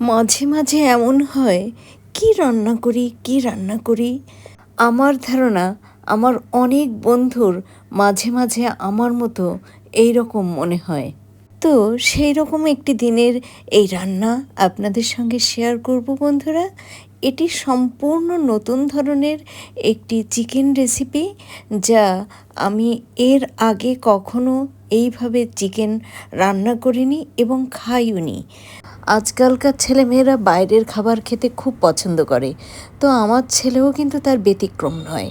মাঝে মাঝে এমন হয়, কি রান্না করি। আমার ধারণা আমার অনেক বন্ধুর মাঝে মাঝে আমার মতো এই রকম মনে হয়। তো সেই রকম একটি দিনের এই রান্না আপনাদের সঙ্গে শেয়ার করব বন্ধুরা। এটি সম্পূর্ণ নতুন ধরনের একটি চিকেন রেসিপি, যা আমি এর আগে কখনো এইভাবে চিকেন রান্না করিনি এবং খাইওনি। আজকালকার ছেলেমেয়েরা বাইরের খাবার খেতে খুব পছন্দ করে, তো আমার ছেলেও কিন্তু তার ব্যতিক্রম নয়।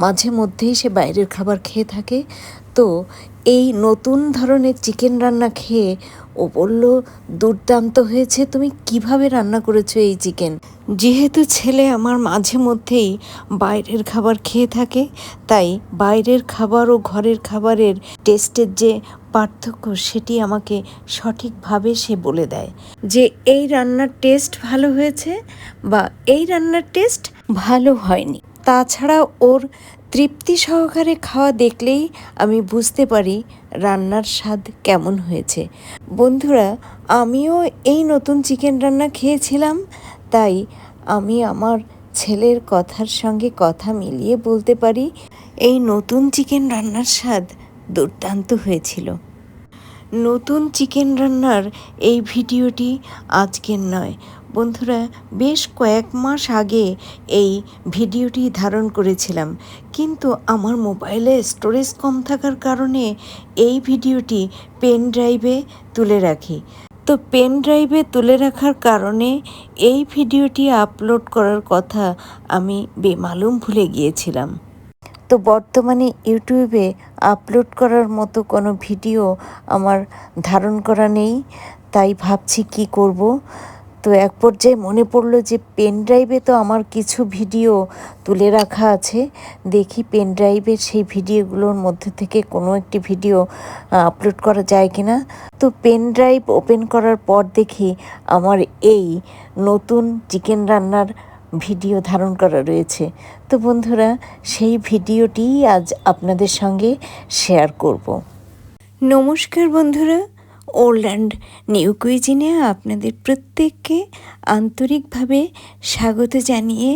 মাঝে মধ্যেই সে বাইরের খাবার খেয়ে থাকে। তো এই নতুন ধরনের চিকেন রান্না খেয়ে ও বলল, দুর্দান্ত হয়েছে, তুমি কিভাবে রান্না করেছো এই চিকেন। যেহেতু ছেলে আমার মাঝে মধ্যেই বাইরের খাবার খেয়ে থাকে, তাই বাইরের খাবার ও ঘরের খাবারের টেস্টের যে পার্থক্য সেটি আমাকে সঠিকভাবে সে বলে দেয়, যে এই রান্নার টেস্ট ভালো হয়েছে বা এই রান্নার টেস্ট ভালো হয়নি। তাছাড়া ওর তৃপ্তি সহকারে খাওয়া দেখলেই আমি বুঝতে পারি রান্নার স্বাদ কেমন হয়েছে। বন্ধুরা, আমিও এই নতুন চিকেন রান্না খেয়েছিলাম, তাই আমি আমার ছেলের কথার সঙ্গে কথা মিলিয়ে বলতে পারি এই নতুন চিকেন রান্নার স্বাদ দুর্দান্ত হয়েছিল। নতুন চিকেন রান্নার এই ভিডিওটি আজকের নয় বন্ধুরা, বেশ কয়েক মাস আগে এই ভিডিওটি ধারণ করেছিলাম, কিন্তু আমার মোবাইলে স্টোরেজ কম থাকার কারণে এই ভিডিওটি পেন ড্রাইভে তুলে রাখি। তো পেন ড্রাইভে তুলে রাখার কারণে এই ভিডিওটি আপলোড করার কথা আমি বেমালুম ভুলে গিয়েছিলাম। তো বর্তমানে ইউটিউবে আপলোড করার মতো কোনো ভিডিও আমার ধারণ করা নেই, তাই ভাবছি কি করব। তো এক পর্যায়ে মনে পড়লো যে পেন ড্রাইভে তো আমার কিছু ভিডিও তুলে রাখা আছে, দেখি পেন ড্রাইভের সেই ভিডিওগুলোর মধ্যে থেকে কোনো একটি ভিডিও আপলোড করা যায় কিনা। তো পেন ড্রাইভ ওপেন করার পর দেখি আমার এই নতুন চিকেন রান্নার ভিডিও ধারণ করা রয়েছে। তো বন্ধুরা, সেই ভিডিওটি আজ আপনাদের সঙ্গে শেয়ার করব। নমস্কার বন্ধুরা, ওল্ড অ্যান্ড নিউ কুইজিনে আপনাদের প্রত্যেককে আন্তরিকভাবে স্বাগত জানিয়ে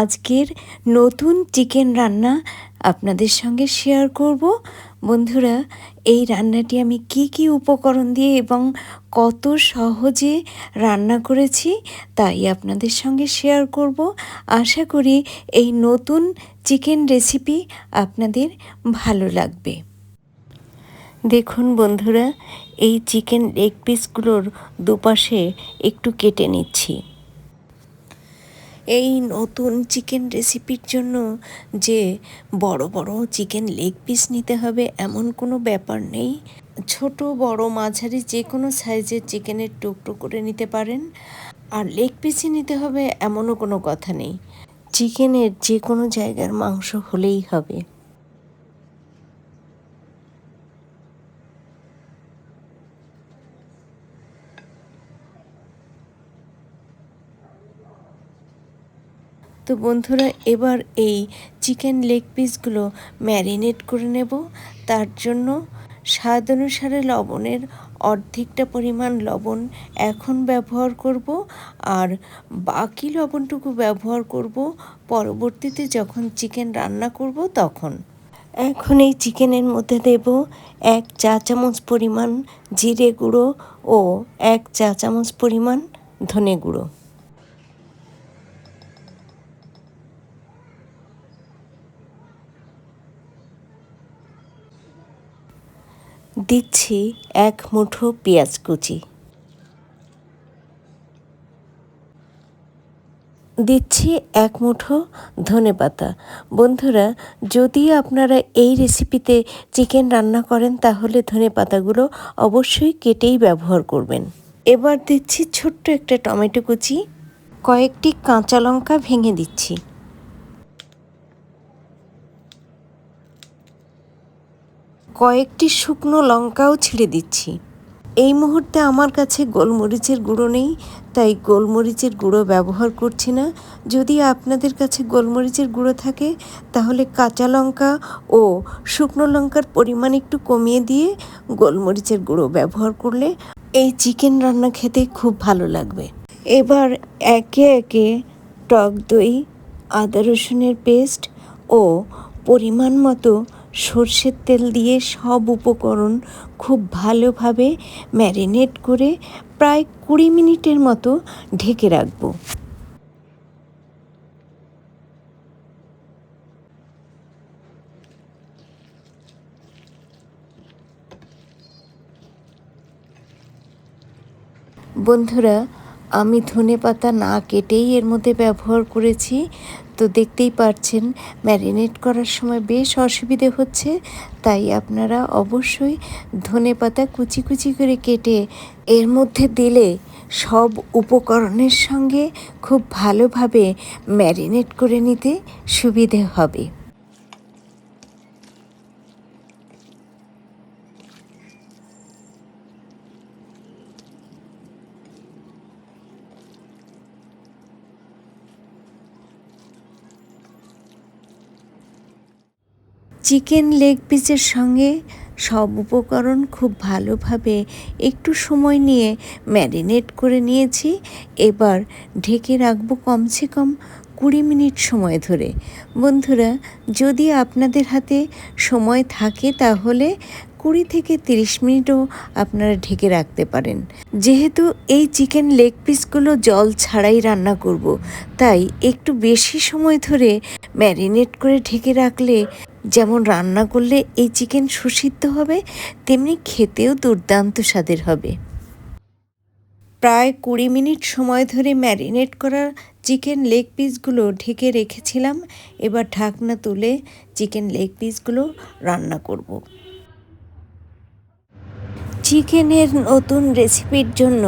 আজকের নতুন চিকেন রান্না আপনাদের সঙ্গে শেয়ার করব। বন্ধুরা, এই রান্নাটি আমি কি উপকরণ দিয়ে এবং কত সহজে রান্না করেছি তাই আপনাদের সঙ্গে শেয়ার করব। আশা করি এই নতুন চিকেন রেসিপি আপনাদের ভালো লাগবে। দেখুন বন্ধুরা, এই চিকেন লেগ পিসগুলোর দুপাশে একটু কেটে নিচ্ছি। এই নতুন চিকেন রেসিপির জন্য যে বড় বড় চিকেন লেগ পিস নিতে হবে এমন কোনো ব্যাপার নেই। ছোট বড় মাঝারি যে কোনো সাইজের চিকেনের টুকরো করে নিতে পারেন। আর লেগ পিসই নিতে হবে এমনও কোনো কথা নেই, চিকেনের যে কোনো জায়গার মাংস হলেই হবে। তো বন্ধুরা, এবার এই চিকেন লেগ পিসগুলো ম্যারিনেট করে নেব। তার জন্য স্বাদ অনুসারে লবণের অর্ধেকটা পরিমাণ লবণ এখন ব্যবহার করব, আর বাকি লবণটুকু ব্যবহার করব পরবর্তীতে যখন চিকেন রান্না করব তখন। এখন এই চিকেনের মধ্যে দেব 1 চা চামচ পরিমাণ জিরে গুঁড়ো ও 1 চা চামচ পরিমাণ ধনে গুঁড়ো। দিচ্ছি 1 মুঠো পেঁয়াজ কুচি, দিচ্ছি 1 মুঠো ধনেপাতা। বন্ধুরা, যদি আপনারা এই রেসিপিতে চিকেন রান্না করেন তাহলে ধনেপাতাগুলো অবশ্যই কেটেই ব্যবহার করবেন। এবার দিচ্ছি ছোট্ট একটা টমেটো কুচি, কয়েকটি কাঁচা লঙ্কা ভেঙে দিচ্ছি, কয়েকটি শুকনো লঙ্কাও ছিঁড়ে দিচ্ছি। এই মুহূর্তে আমার কাছে গোলমরিচের গুঁড়ো নেই, তাই গোলমরিচের গুঁড়ো ব্যবহার করছি না। যদি আপনাদের কাছে গোলমরিচের গুঁড়ো থাকে তাহলে কাঁচা লঙ্কা ও শুকনো লঙ্কার পরিমাণ একটু কমিয়ে দিয়ে গোলমরিচের গুঁড়ো ব্যবহার করলে এই চিকেন রান্না খেতে খুব ভালো লাগবে। এবার একে একে টক দই, আদা রসুনের পেস্ট ও পরিমাণ মতো সর্ষের তেল দিয়ে সব উপকরণ খুব ভালোভাবে ম্যারিনেট করে প্রায় 20 মিনিটের মতো ঢেকে রাখবো। বন্ধুরা, আমি ধনেপাতা না কেটেই এর মধ্যে ব্যবহার করেছি, তো দেখতেই পাচ্ছেন ম্যারিনেট করার সময় বেশ অসুবিধে হচ্ছে, তাই আপনারা অবশ্যই ধনেপাতা কুচি কুচি করে কেটে এর মধ্যে দিলে সব উপকরণের সঙ্গে খুব ভালোভাবে ম্যারিনেট করে নিতে সুবিধে হবে। চিকেন লেগ পিসের সঙ্গে সব উপকরণ খুব ভালোভাবে একটু সময় নিয়ে ম্যারিনেট করে নিয়েছি। এবার ঢেকে রাখবো কমসে কম 20 মিনিট সময় ধরে। বন্ধুরা, যদি আপনাদের হাতে সময় থাকে তাহলে 20 থেকে 30 মিনিটও আপনারা ঢেকে রাখতে পারেন। যেহেতু এই চিকেন লেগ পিসগুলো জল ছাড়াই রান্না করব, তাই একটু বেশি সময় ধরে ম্যারিনেট করে ঢেকে রাখলে যেমন রান্না করলে এই চিকেন সুসিদ্ধ হবে, তেমনি খেতেও দুর্দান্ত স্বাদের হবে। প্রায় 20 মিনিট সময় ধরে ম্যারিনেট করা চিকেন লেগ পিসগুলো ঢেকে রেখেছিলাম। এবার ঢাকনা তুলে চিকেন লেগ পিসগুলো রান্না করব। চিকেনের নতুন রেসিপির জন্য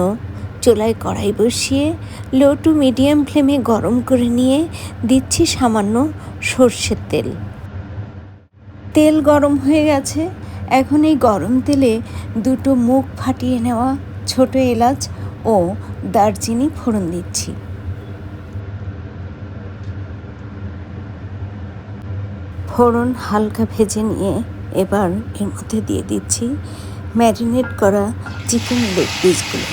চুলায় কড়াই বসিয়ে লো টু মিডিয়াম ফ্লেমে গরম করে নিয়ে দিচ্ছি সামান্য সর্ষের তেল। তেল গরম হয়ে গেছে। এখন এই গরম তেলে 2টো মুখ ফাটিয়ে নেওয়া ছোট এলাচ ও দারচিনি ফোড়ন দিচ্ছি। ফোড়ন হালকা ভেজে নিয়ে এবার এর মধ্যে দিয়ে দিচ্ছি ম্যারিনেট করা চিকেন লেগ পিসগুলো।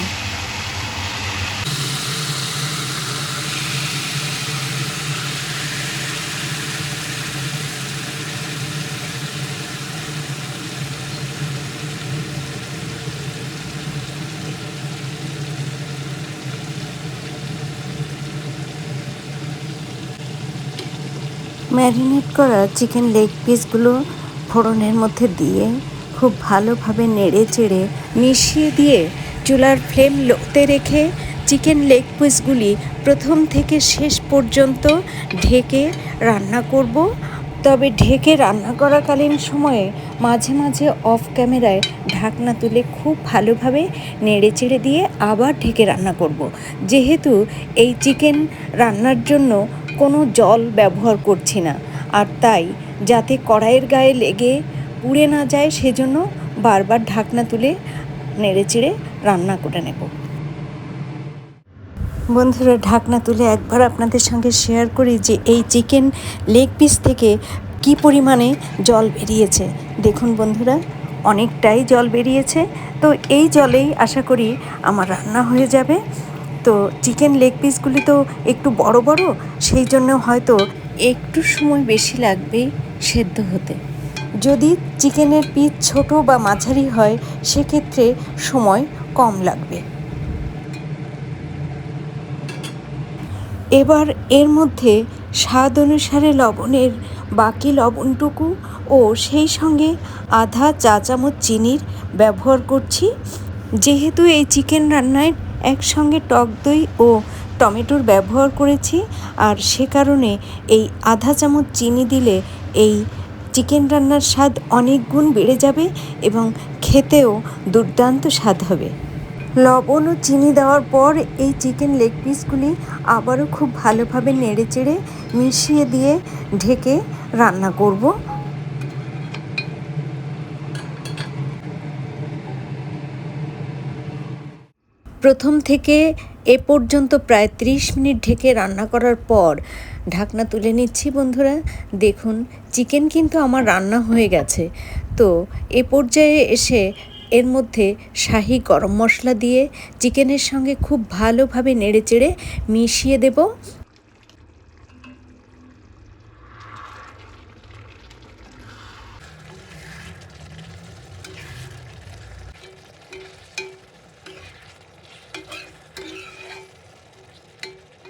ম্যারিনেট করা চিকেন লেগ পিসগুলো ফোড়নের মধ্যে দিয়ে খুব ভালোভাবে নেড়ে চেড়ে মিশিয়ে দিয়ে চুলার ফ্লেম লোতে রেখে চিকেন লেগ পিসগুলি প্রথম থেকে শেষ পর্যন্ত ঢেকে রান্না করব। তবে ঢেকে রান্না করাকালীন সময়ে মাঝে মাঝে অফ ক্যামেরায় ঢাকনা তুলে খুব ভালোভাবে নেড়ে চেড়ে দিয়ে আবার ঢেকে রান্না করব। যেহেতু এই চিকেন রান্নার জন্য কোনো জল ব্যবহার করছি না, আর তাই যাতে কড়াইয়ের গায়ে লেগে পুড়ে না যায় সেজন্য বারবার ঢাকনা তুলে নেড়ে চেড়ে রান্না করে নেব। বন্ধুরা, ঢাকনা তুলে একবার আপনাদের সঙ্গে শেয়ার করি যে এই চিকেন লেগ পিস থেকে কি পরিমাণে জল বেরিয়েছে। দেখুন বন্ধুরা, অনেকটাই জল বেরিয়েছে। তো এই জলেই আশা করি আমার রান্না হয়ে যাবে। তো চিকেন লেগ পিসগুলি তো একটু বড় বড়, সেই জন্য হয়তো একটু সময় বেশি লাগবে সেদ্ধ হতে। যদি চিকেনের পিস ছোট বা মাঝারি হয় সেক্ষেত্রে সময় কম লাগবে। এবার এর মধ্যে স্বাদ অনুসারে লবণের বাকি লবণটুকু ও সেই সঙ্গে আধা চা চামচ চিনির ব্যবহার করছি। যেহেতু এই চিকেন রান্নায় একসঙ্গে টক দই ও টমেটোর ব্যবহার করেছি, আর সে কারণে এই আধা চামচ চিনি দিলে এই চিকেন রান্নার স্বাদ অনেক গুণ বেড়ে যাবে এবং খেতেও দুর্দান্ত স্বাদ হবে। লবণ ও চিনি দেওয়ার পর এই চিকেন লেগ পিসগুলি আবারও খুব ভালোভাবে নেড়ে চেড়ে মিশিয়ে দিয়ে ঢেকে রান্না করব। প্রথম থেকে এ পর্যন্ত প্রায় 30 মিনিট ঢেকে রান্না করার পর ঢাকনা তুলে নিচ্ছি। বন্ধুরা দেখুন, চিকেন কিন্তু আমার রান্না হয়ে গেছে। তো এ পর্যায়ে এসে এর মধ্যে শাহি গরম মশলা দিয়ে চিকেনের সঙ্গে খুব ভালোভাবে নেড়েচেড়ে মিশিয়ে দেব।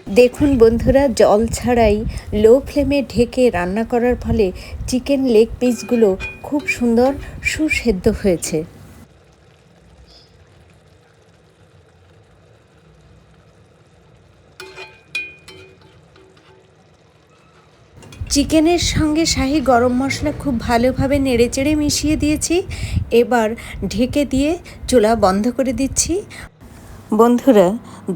দেখুন বন্ধুরা, জল ছাড়াই লো ফ্লেমে ঢেকে রান্না করার ফলে চিকেন লেগ পিসগুলো খুব সুন্দর সুসেদ্ধ হয়েছে। চিকেনের সঙ্গে শাহি গরম মশলা খুব ভালোভাবে নেড়েচেড়ে মিশিয়ে দিয়েছি। এবার ঢেকে দিয়ে চুলা বন্ধ করে দিচ্ছি। বন্ধুরা,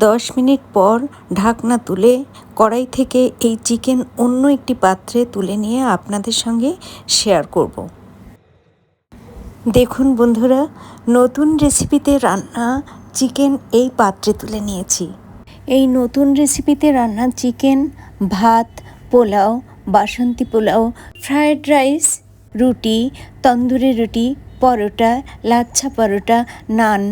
10 মিনিট পর ঢাকনা তুলে কড়াই থেকে এই চিকেন অন্য একটি পাত্রে তুলে নিয়ে আপনাদের সঙ্গে শেয়ার করব। দেখুন বন্ধুরা, নতুন রেসিপিতে রান্না চিকেন এই পাত্রে তুলে নিয়েছি। এই নতুন রেসিপিতে রান্না চিকেন ভাত, পোলাও, বাসন্তী পোলাও, ফ্রায়েড রাইস, রুটি, তন্দুরি রুটি, পরোটা, লাচ্ছা পরোটা, নান,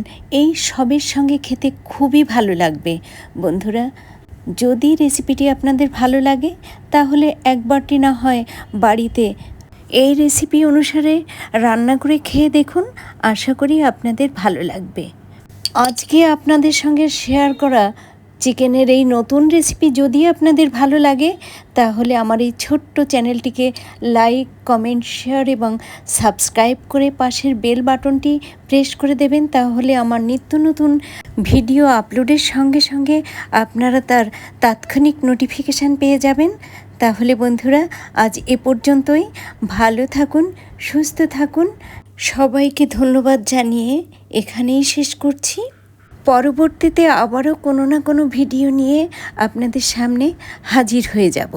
এই সবের সঙ্গে খেতে খুবই ভালো লাগবে। বন্ধুরা, যদি রেসিপিটি আপনাদের ভালো লাগে তাহলে একবারটি না হয় বাড়িতে এই রেসিপি অনুসারে রান্না করে খেয়ে দেখুন। আশা করি আপনাদের ভালো লাগবে। আজকে আপনাদের সঙ্গে শেয়ার করা চিকেনের এই নতুন রেসিপি যদি আপনাদের ভালো লাগে তাহলে আমার এই ছোট্ট চ্যানেলটিকে লাইক, কমেন্ট, শেয়ার এবং সাবস্ক্রাইব করে পাশের বেল বাটনটি প্রেস করে দেবেন। তাহলে আমার নিত্য নতুন ভিডিও আপলোডের সঙ্গে সঙ্গে আপনারা তার তাৎক্ষণিক নোটিফিকেশান পেয়ে যাবেন। তাহলে বন্ধুরা, আজ এ পর্যন্তই। ভালো থাকুন, সুস্থ থাকুন। সবাইকে ধন্যবাদ জানিয়ে এখানেই শেষ করছি। পরবর্তীতে আবারও কোনো না কোনো ভিডিও নিয়ে আপনাদের সামনে হাজির হয়ে যাব।